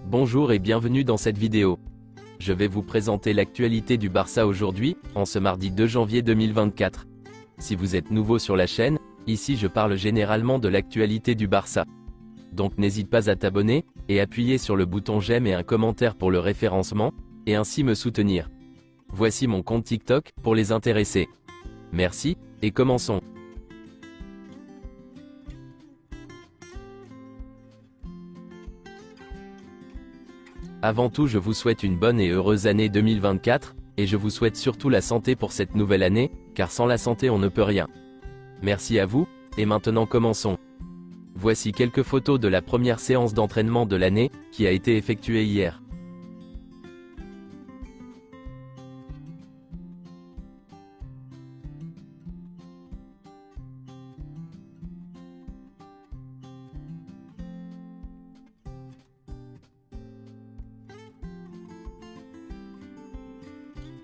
Bonjour et bienvenue dans cette vidéo. Je vais vous présenter l'actualité du Barça aujourd'hui, en ce mardi 2 janvier 2024. Si vous êtes nouveau sur la chaîne, ici je parle généralement de l'actualité du Barça. Donc n'hésite pas à t'abonner, et appuyer sur le bouton j'aime et un commentaire pour le référencement, et ainsi me soutenir. Voici mon compte TikTok, pour les intéressés. Merci, et commençons. Avant tout, je vous souhaite une bonne et heureuse année 2024, et je vous souhaite surtout la santé pour cette nouvelle année, car sans la santé on ne peut rien. Merci à vous, et maintenant commençons. Voici quelques photos de la première séance d'entraînement de l'année, qui a été effectuée hier.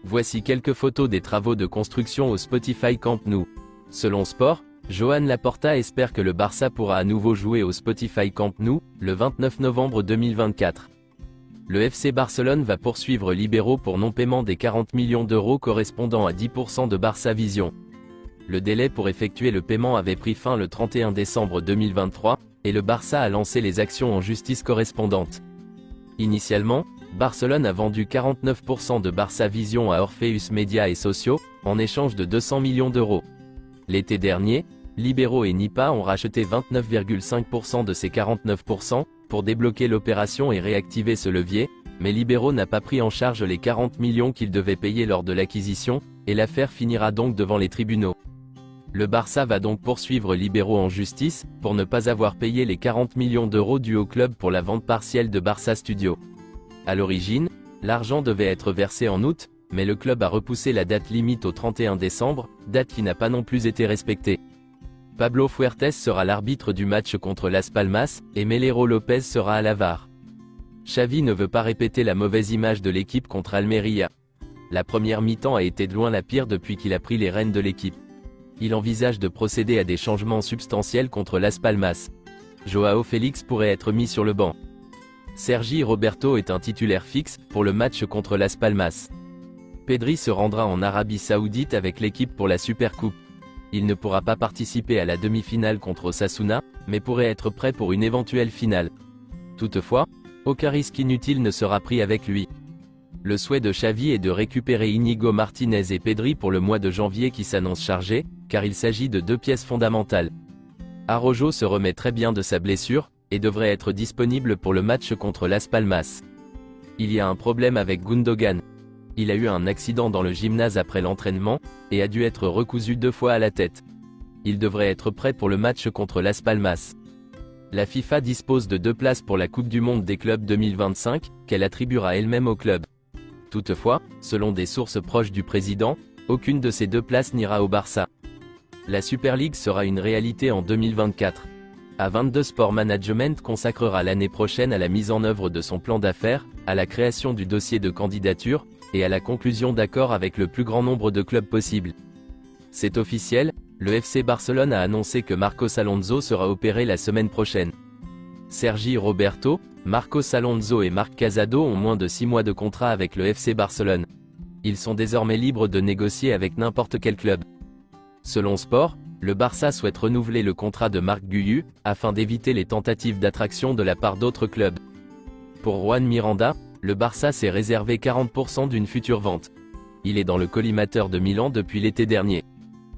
Voici quelques photos des travaux de construction au Spotify Camp Nou. Selon Sport, Joan Laporta espère que le Barça pourra à nouveau jouer au Spotify Camp Nou, le 29 novembre 2024. Le FC Barcelone va poursuivre Libéraux pour non-paiement des 40 millions d'euros correspondant à 10% de Barça Vision. Le délai pour effectuer le paiement avait pris fin le 31 décembre 2023, et le Barça a lancé les actions en justice correspondantes. Initialement, Barcelone a vendu 49% de Barça Vision à Orpheus Média et Socio, en échange de 200 millions d'euros. L'été dernier, Libéraux et Nipa ont racheté 29,5% de ces 49%, pour débloquer l'opération et réactiver ce levier, mais Libéraux n'a pas pris en charge les 40 millions qu'il devait payer lors de l'acquisition, et l'affaire finira donc devant les tribunaux. Le Barça va donc poursuivre Libéraux en justice, pour ne pas avoir payé les 40 millions d'euros dus au club pour la vente partielle de Barça Studio. À l'origine, l'argent devait être versé en août, mais le club a repoussé la date limite au 31 décembre, date qui n'a pas non plus été respectée. Pablo Fuertes sera l'arbitre du match contre Las Palmas, et Melero Lopez sera à la VAR. Xavi ne veut pas répéter la mauvaise image de l'équipe contre Almeria. La première mi-temps a été de loin la pire depuis qu'il a pris les rênes de l'équipe. Il envisage de procéder à des changements substantiels contre Las Palmas. Joao Félix pourrait être mis sur le banc. Sergi Roberto est un titulaire fixe, pour le match contre Las Palmas. Pedri se rendra en Arabie Saoudite avec l'équipe pour la Supercoupe. Il ne pourra pas participer à la demi-finale contre Osasuna, mais pourrait être prêt pour une éventuelle finale. Toutefois, aucun risque inutile ne sera pris avec lui. Le souhait de Xavi est de récupérer Íñigo Martínez et Pedri pour le mois de janvier qui s'annonce chargé, car il s'agit de deux pièces fondamentales. Araujo se remet très bien de sa blessure, et devrait être disponible pour le match contre Las Palmas. Il y a un problème avec Gundogan. Il a eu un accident dans le gymnase après l'entraînement, et a dû être recousu 2 fois à la tête. Il devrait être prêt pour le match contre Las Palmas. La FIFA dispose de 2 places pour la Coupe du Monde des clubs 2025, qu'elle attribuera elle-même au club. Toutefois, selon des sources proches du président, aucune de ces 2 places n'ira au Barça. La Super League sera une réalité en 2024. A22 Sport Management consacrera l'année prochaine à la mise en œuvre de son plan d'affaires, à la création du dossier de candidature, et à la conclusion d'accords avec le plus grand nombre de clubs possible. C'est officiel, le FC Barcelone a annoncé que Marcos Alonso sera opéré la semaine prochaine. Sergi Roberto, Marcos Alonso et Marc Casado ont moins de 6 mois de contrat avec le FC Barcelone. Ils sont désormais libres de négocier avec n'importe quel club. Selon Sport, le Barça souhaite renouveler le contrat de Marc Guiu, afin d'éviter les tentatives d'attraction de la part d'autres clubs. Pour Juan Miranda, le Barça s'est réservé 40% d'une future vente. Il est dans le collimateur de Milan depuis l'été dernier.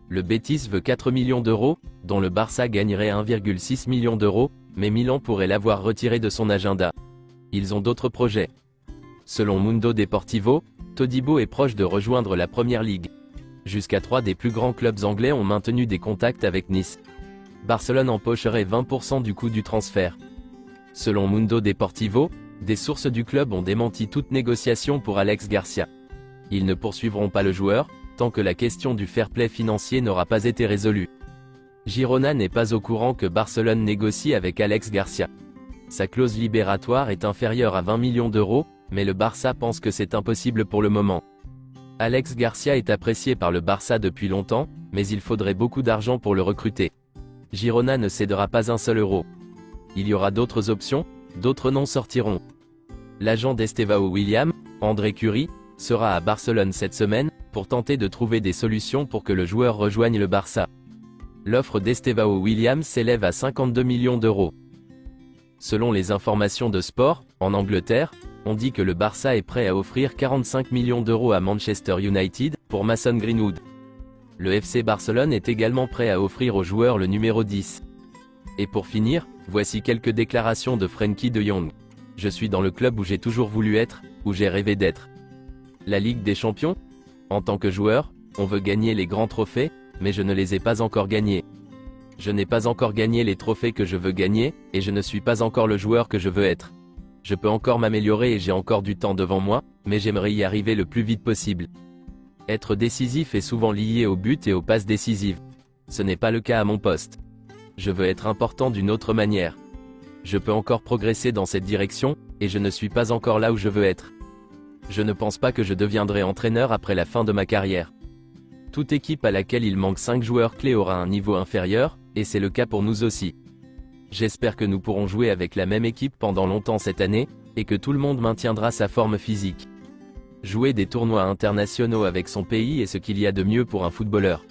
Le Betis veut 4 millions d'euros, dont le Barça gagnerait 1,6 million d'euros, mais Milan pourrait l'avoir retiré de son agenda. Ils ont d'autres projets. Selon Mundo Deportivo, Todibo est proche de rejoindre la Première Ligue. Jusqu'à 3 des plus grands clubs anglais ont maintenu des contacts avec Nice. Barcelone empocherait 20% du coût du transfert. Selon Mundo Deportivo, des sources du club ont démenti toute négociation pour Alex Garcia. Ils ne poursuivront pas le joueur, tant que la question du fair play financier n'aura pas été résolue. Girona n'est pas au courant que Barcelone négocie avec Alex Garcia. Sa clause libératoire est inférieure à 20 millions d'euros, mais le Barça pense que c'est impossible pour le moment. Alex Garcia est apprécié par le Barça depuis longtemps, mais il faudrait beaucoup d'argent pour le recruter. Girona ne cédera pas un seul euro. Il y aura d'autres options, d'autres noms sortiront. L'agent d'Estevao William, André Curie, sera à Barcelone cette semaine, pour tenter de trouver des solutions pour que le joueur rejoigne le Barça. L'offre d'Estevao William s'élève à 52 millions d'euros. Selon les informations de Sport, en Angleterre, on dit que le Barça est prêt à offrir 45 millions d'euros à Manchester United, pour Mason Greenwood. Le FC Barcelone est également prêt à offrir au joueur le numéro 10. Et pour finir, voici quelques déclarations de Frenkie de Jong. Je suis dans le club où j'ai toujours voulu être, où j'ai rêvé d'être. La Ligue des Champions? En tant que joueur, on veut gagner les grands trophées, mais je ne les ai pas encore gagnés. Je n'ai pas encore gagné les trophées que je veux gagner, et je ne suis pas encore le joueur que je veux être. Je peux encore m'améliorer et j'ai encore du temps devant moi, mais j'aimerais y arriver le plus vite possible. Être décisif est souvent lié au but et aux passes décisives. Ce n'est pas le cas à mon poste. Je veux être important d'une autre manière. Je peux encore progresser dans cette direction, et je ne suis pas encore là où je veux être. Je ne pense pas que je deviendrai entraîneur après la fin de ma carrière. Toute équipe à laquelle il manque 5 joueurs clés aura un niveau inférieur, et c'est le cas pour nous aussi. J'espère que nous pourrons jouer avec la même équipe pendant longtemps cette année, et que tout le monde maintiendra sa forme physique. Jouer des tournois internationaux avec son pays est ce qu'il y a de mieux pour un footballeur.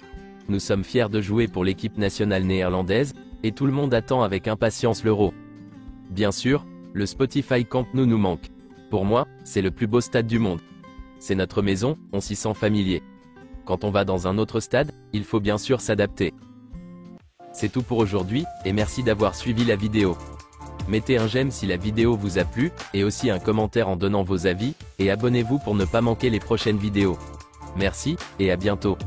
Nous sommes fiers de jouer pour l'équipe nationale néerlandaise, et tout le monde attend avec impatience l'Euro. Bien sûr, le Spotify Camp Nou nous manque. Pour moi, c'est le plus beau stade du monde. C'est notre maison, on s'y sent familier. Quand on va dans un autre stade, il faut bien sûr s'adapter. C'est tout pour aujourd'hui, et merci d'avoir suivi la vidéo. Mettez un j'aime si la vidéo vous a plu, et aussi un commentaire en donnant vos avis, et abonnez-vous pour ne pas manquer les prochaines vidéos. Merci, et à bientôt.